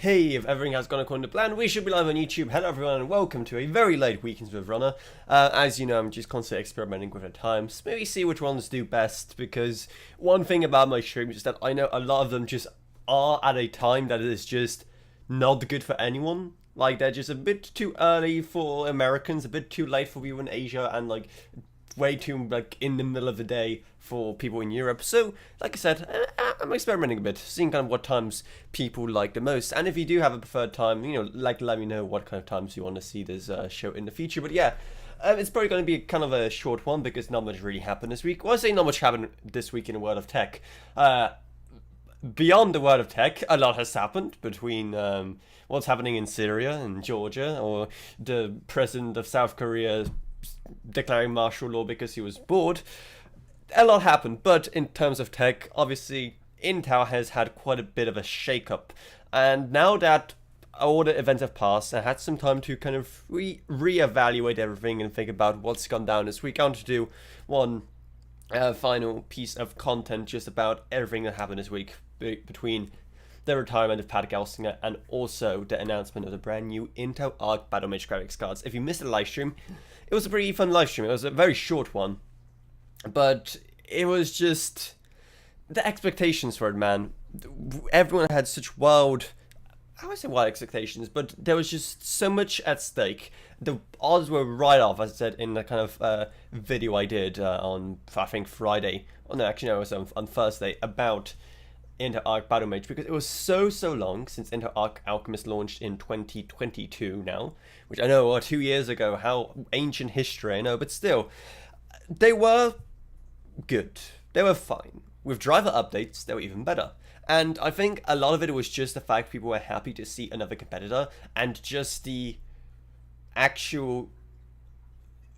Hey, if everything has gone according to plan, we should be live on YouTube. Hello everyone and welcome to a very late Weekends with Avrona. As you know, I'm just constantly experimenting with the times. Maybe see which ones do best, because one thing about my streams is that I know a lot of them just are at a time that is just not good for anyone. Like, they're just a bit too early for Americans, a bit too late for people in Asia, and like way too like in the middle of the day for people in Europe. So like I said, I'm experimenting a bit, seeing kind of what times people like the most. And if you do have a preferred time, you know, like, let me know what kind of times you want to see this show in the future. But yeah, it's probably going to be kind of a short one because not much really happened this week. Well, I say not much happened this week in the world of tech. Beyond the world of tech, a lot has happened between what's happening in Syria and Georgia, or the president of South Korea declaring martial law because he was bored. A lot happened, but in terms of tech, obviously Intel has had quite a bit of a shake-up, and now that all the events have passed, I had some time to kind of re-evaluate everything and think about what's gone down this week. I want to do one final piece of content just about everything that happened this week between the retirement of Pat Gelsinger and also the announcement of the brand new Intel Arc Battlemage graphics cards. If you missed the live stream, it was a pretty fun live stream. It was a very short one, but it was just the expectations for it, man. Everyone had such wild, I wouldn't say wild expectations, but there was just so much at stake. The odds were right off, as I said in the kind of video I did on, I think, Friday. Oh no, actually no, it was on Thursday, about Intel Arc Battlemage, because it was so long since Intel Arc Alchemist launched in 2022 now, which I know, 2 years ago, how ancient history, I know, but still, they were good. They were fine. With driver updates, they were even better. And I think a lot of it was just the fact people were happy to see another competitor, and just the actual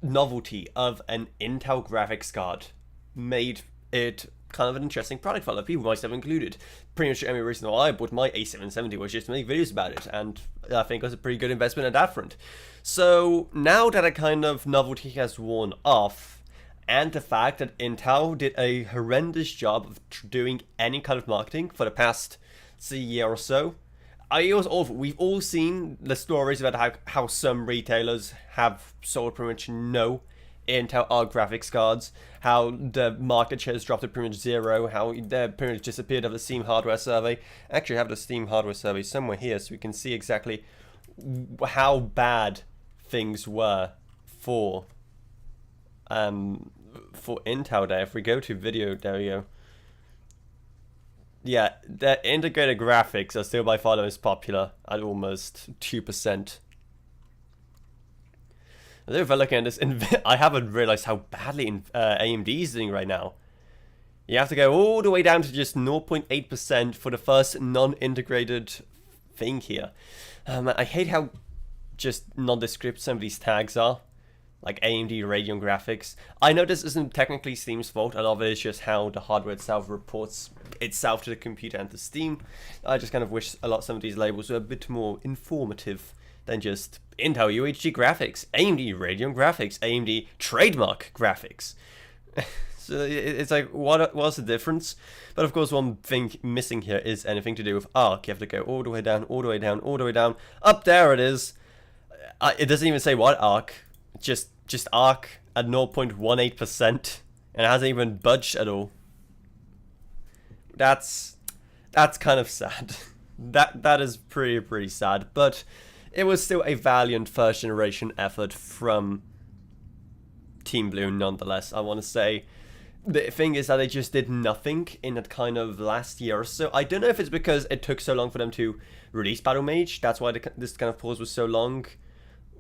novelty of an Intel graphics card made it kind of an interesting product for other people, myself included. Pretty much the only reason why I bought my A770 was just to make videos about it, and I think it was a pretty good investment at that front. So now that a kind of novelty has worn off, and the fact that Intel did a horrendous job of doing any kind of marketing for the past, say, year or so, it was awful. We've all seen the stories about how some retailers have sold pretty much no Intel Arc graphics cards, how the market share has dropped to pretty much zero, how they're pretty much disappeared of the Steam hardware survey. I actually have the Steam hardware survey somewhere here so we can see exactly how bad things were for Intel there. If we go to video, there we go. Yeah, the integrated graphics are still by far the most popular at almost 2%. If I look at this, I haven't realized how badly AMD is doing right now. You have to go all the way down to just 0.8% for the first non-integrated thing here. I hate how just nondescript some of these tags are, like AMD Radeon graphics. I know this isn't technically Steam's fault. A lot of it is just how the hardware itself reports itself to the computer and to Steam. I just kind of wish some of these labels were a bit more informative than just Intel UHD graphics, AMD Radeon graphics, AMD trademark graphics. So it's like, what's the difference? But of course, one thing missing here is anything to do with Arc. You have to go all the way down, all the way down, all the way down. Up there it is. It doesn't even say what Arc. Just Arc at 0.18%, and it hasn't even budged at all. That's kind of sad. That is pretty sad, but it was still a valiant first generation effort from Team Blue nonetheless. I want to say the thing is that they just did nothing in that kind of last year or so. I don't know if it's because it took so long for them to release Battlemage. That's why this kind of pause was so long.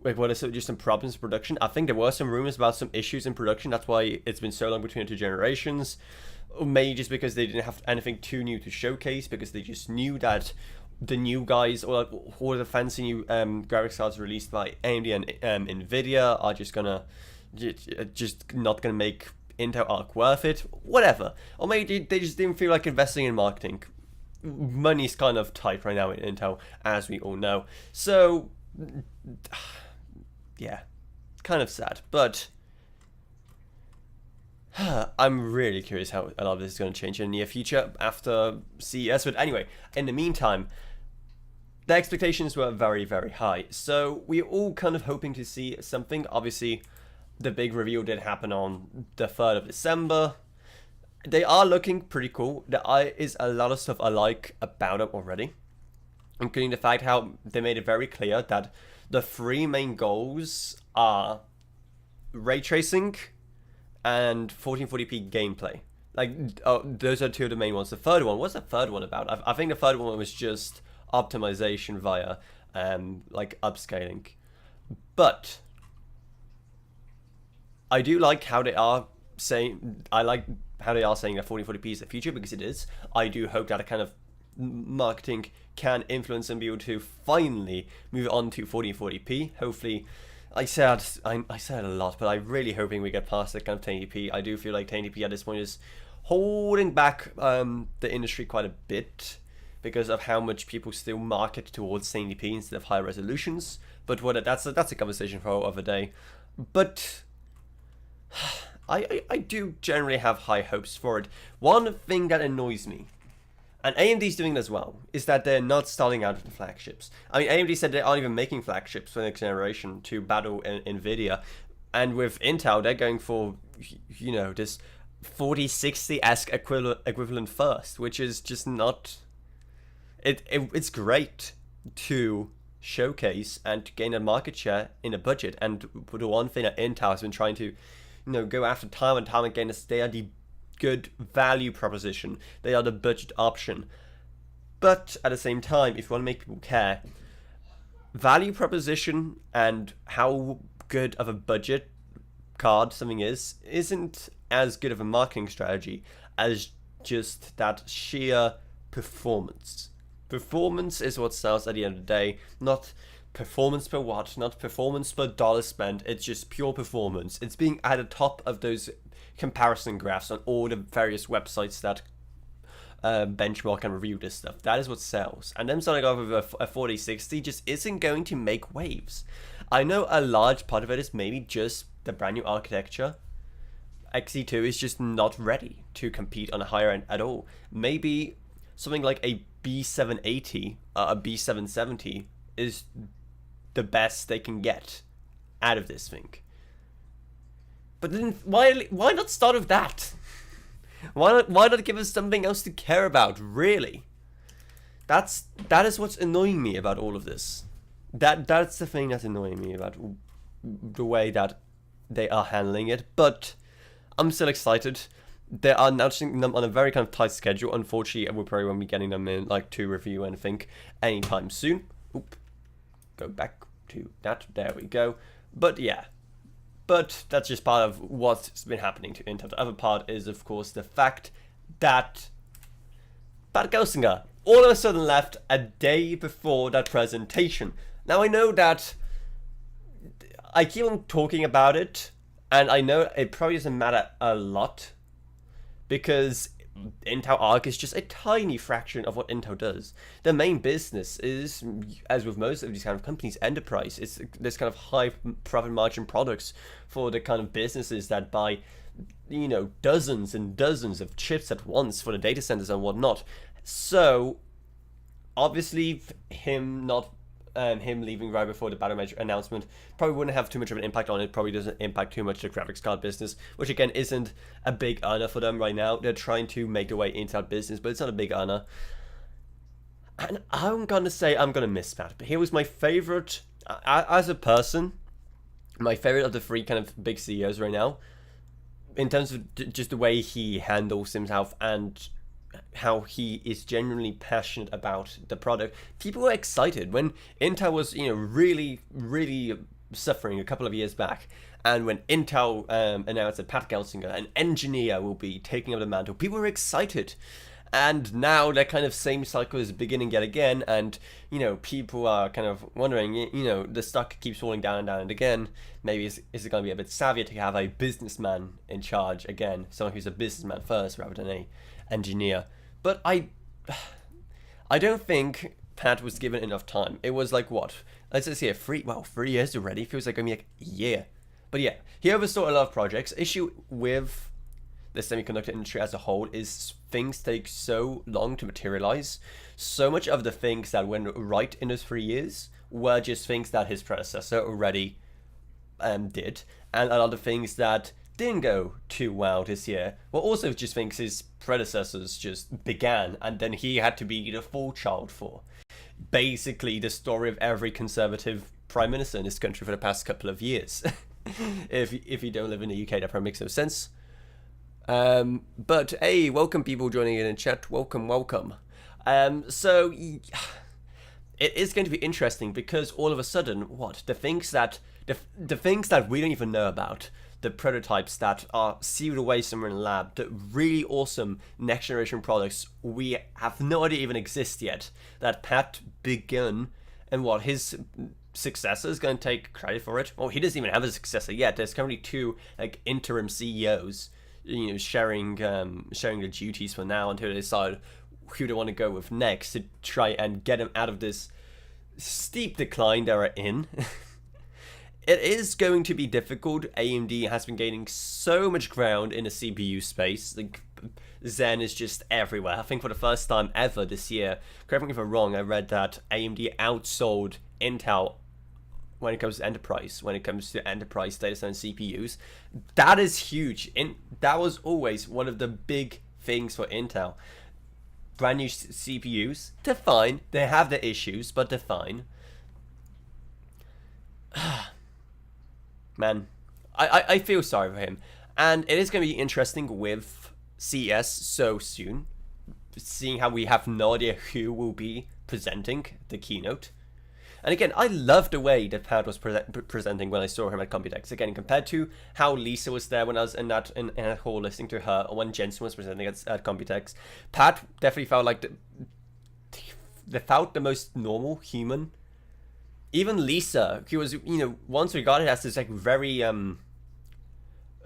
Like, what is it, just some problems in production? I think there were some rumors about some issues in production. That's why it's been so long between the two generations. Or maybe just because they didn't have anything too new to showcase, because they just knew that the new guys, or like all the fancy new graphics cards released by AMD and Nvidia are just not gonna make Intel Arc worth it. Whatever. Or maybe they just didn't feel like investing in marketing. Money's kind of tight right now in Intel, as we all know. So yeah, kind of sad, but I'm really curious how a lot of this is going to change in the near future after CES. But anyway, in the meantime, the expectations were very, very high. So we're all kind of hoping to see something. Obviously, the big reveal did happen on the 3rd of December. They are looking pretty cool. There is a lot of stuff I like about them already, including the fact how they made it very clear that the 3 main goals are ray tracing and 1440p gameplay. Like, those are 2 of the main ones. The third one, what's the third one about? I think the third one was just optimization via like upscaling. But I do like how they are saying, I like how they are saying that 1440p is the future, because it is. I do hope that a kind of marketing can influence and be able to finally move on to 1440p. Hopefully, I said a lot, but I'm really hoping we get past the kind of 1080p. I do feel like 1080p at this point is holding back the industry quite a bit because of how much people still market towards 1080p instead of higher resolutions. But that's a conversation for another day. But I do generally have high hopes for it. One thing that annoys me, and AMD's doing it as well, is that they're not starting out with the flagships. I mean, AMD said they aren't even making flagships for the next generation to battle Nvidia. And with Intel, they're going for, you know, this 4060-esque equivalent first, which is just not... It's great to showcase and to gain a market share in a budget. And the one thing that Intel has been trying to, you know, go after time and time again is they are the good value proposition. They are the budget option. But at the same time, if you want to make people care, value proposition and how good of a budget card something isn't as good of a marketing strategy as just that sheer performance. Performance is what sells at the end of the day, not performance per watt, not performance per dollar spent. It's just pure performance. It's being at the top of those comparison graphs on all the various websites that benchmark and review this stuff. That is what sells. And them starting off with a 4060 just isn't going to make waves. I know a large part of it is maybe just the brand new architecture. XE2 is just not ready to compete on a higher end at all. Maybe something like a B780, a B770 is the best they can get out of this thing. But then why not start with that? Why not give us something else to care about, really? That is what's annoying me about all of this. That's the thing that's annoying me about the way that they are handling it. But I'm still excited. They are announcing them on a very kind of tight schedule. Unfortunately, we probably won't be getting them in like to review anything anytime soon. Oop. Go back to that. There we go. But yeah. But that's just part of what's been happening to Intel. The other part is, of course, the fact that Pat Gelsinger all of a sudden left a day before that presentation. Now, I know that I keep on talking about it, and I know it probably doesn't matter a lot, because Intel Arc is just a tiny fraction of what Intel does. The main business is, as with most of these kind of companies, enterprise. It's this kind of high profit margin products for the kind of businesses that buy, you know, dozens and dozens of chips at once for the data centers and whatnot. So, obviously, him leaving right before the Battlemage announcement probably wouldn't have too much of an impact on it. Probably doesn't impact too much the graphics card business, which again isn't a big earner for them right now. They're trying to make their way into that business, but it's not a big earner. And I'm gonna say I'm gonna miss that. But he was my favorite as a person, my favorite of the 3 kind of big CEOs right now, in terms of just the way he handles himself and how he is genuinely passionate about the product. People were excited when Intel was, you know, really suffering a couple of years back, and when Intel announced that Pat Gelsinger, an engineer, will be taking up the mantle. People were excited, and now that kind of same cycle is beginning yet again, and, you know, people are kind of wondering, you know, the stock keeps falling down and down and again. Maybe is it going to be a bit savvier to have a businessman in charge again, someone who's a businessman first rather than a engineer. But I don't think Pat was given enough time. It was like, what? Let's just say 3 years already. Feels like only like a year. But yeah, he oversaw a lot of projects. Issue with the semiconductor industry as a whole is things take so long to materialize. So much of the things that went right in those 3 years were just things that his predecessor already did, and a lot of things that didn't go too well this year were also just things his predecessors just began, and then he had to be the fall child for. Basically, the story of every conservative prime minister in this country for the past couple of years. If you don't live in the UK, that probably makes no sense. But hey, welcome people joining in chat. Welcome. So it is going to be interesting because all of a sudden, the things that we don't even know about, the prototypes that are sealed away somewhere in the lab, the really awesome next generation products we have no idea even exist yet, that Pat begun, and his successor is going to take credit for it. Well, he doesn't even have a successor yet. There's currently 2 interim CEOs, sharing the duties for now until they decide who they want to go with next to try and get him out of this steep decline they're in. It is going to be difficult. AMD has been gaining so much ground in the CPU space. Zen is just everywhere. I think for the first time ever this year, correct me if I'm wrong, I read that AMD outsold Intel when it comes to enterprise data center CPUs. That is huge. That was always one of the big things for Intel. Brand new CPUs, they're fine. They have their issues, but they're fine. Man, I feel sorry for him. And it is going to be interesting with CES so soon, seeing how we have no idea who will be presenting the keynote. And again, I love the way that Pat was presenting when I saw him at Computex. Again, compared to how Lisa was there when I was in that hall listening to her, or when Jensen was presenting at Computex, Pat definitely felt like the most normal human. Even Lisa, he was, once regarded as this very, I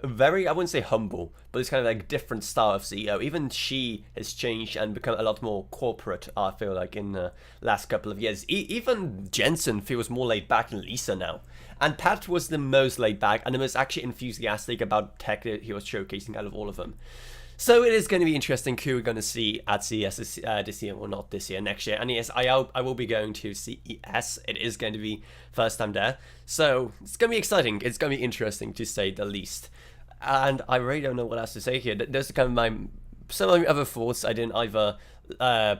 wouldn't say humble, but it's kind of different style of CEO. Even she has changed and become a lot more corporate, I feel like, in the last couple of years. Even Jensen feels more laid back than Lisa now. And Pat was the most laid back and the most actually enthusiastic about tech that he was showcasing out of all of them. So it is going to be interesting who we're going to see at CES this year, or not this year, next year. And yes, I will be going to CES. It is going to be first time there. So it's going to be exciting. It's going to be interesting, to say the least. And I really don't know what else to say here. Those are kind of some of my other thoughts I didn't either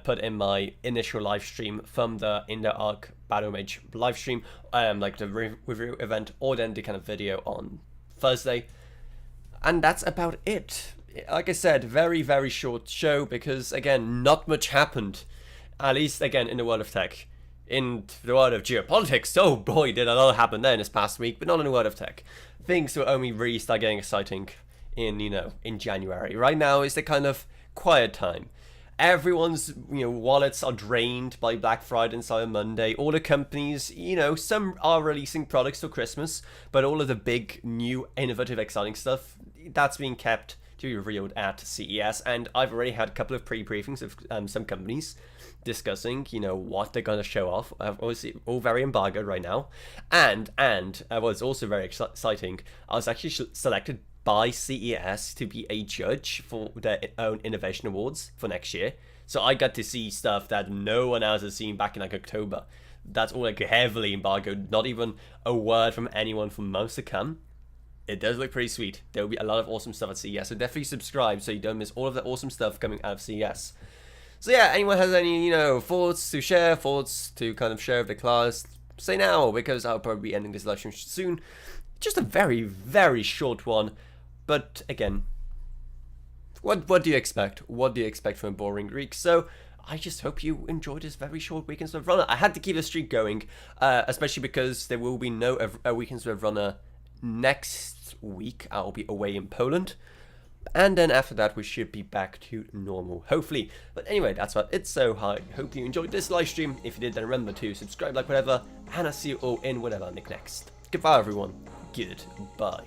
put in my initial live stream from the Intel Arc Battlemage live stream, like the review event, or then the kind of video on Thursday. And that's about it. Like I said, very, very short show because, again, not much happened. At least, again, in the world of tech. In the world of geopolitics, oh boy, did a lot happen there in this past week, but not in the world of tech. Things will only really start getting exciting in January. Right now is the kind of quiet time. Everyone's, wallets are drained by Black Friday and Cyber Monday. All the companies, some are releasing products for Christmas, but all of the big, new, innovative, exciting stuff, that's being kept to be revealed at CES. And I've already had a couple of pre-briefings of some companies discussing, what they're going to show off. Obviously, all very embargoed right now. And what's also very exciting, I was actually selected by CES to be a judge for their own innovation awards for next year. So I got to see stuff that no one else has seen back in October. That's all heavily embargoed. Not even a word from anyone for months to come. It does look pretty sweet. There will be a lot of awesome stuff at CES. So definitely subscribe so you don't miss all of the awesome stuff coming out of CES. So yeah, anyone has any, thoughts to share, thoughts to kind of share with the class, say now, because I'll probably be ending this live stream soon. Just a very, very short one. But again, what do you expect? What do you expect from a boring Greek? So I just hope you enjoyed this very short Weekends with Avrona. I had to keep the streak going, especially because there will be no Weekends with Avrona next week. I'll be away in Poland. And then after that, we should be back to normal, hopefully. But anyway, that's about it. So I hope you enjoyed this live stream. If you did, then remember to subscribe, like, whatever. And I'll see you all in whatever I make next. Goodbye, everyone. Goodbye.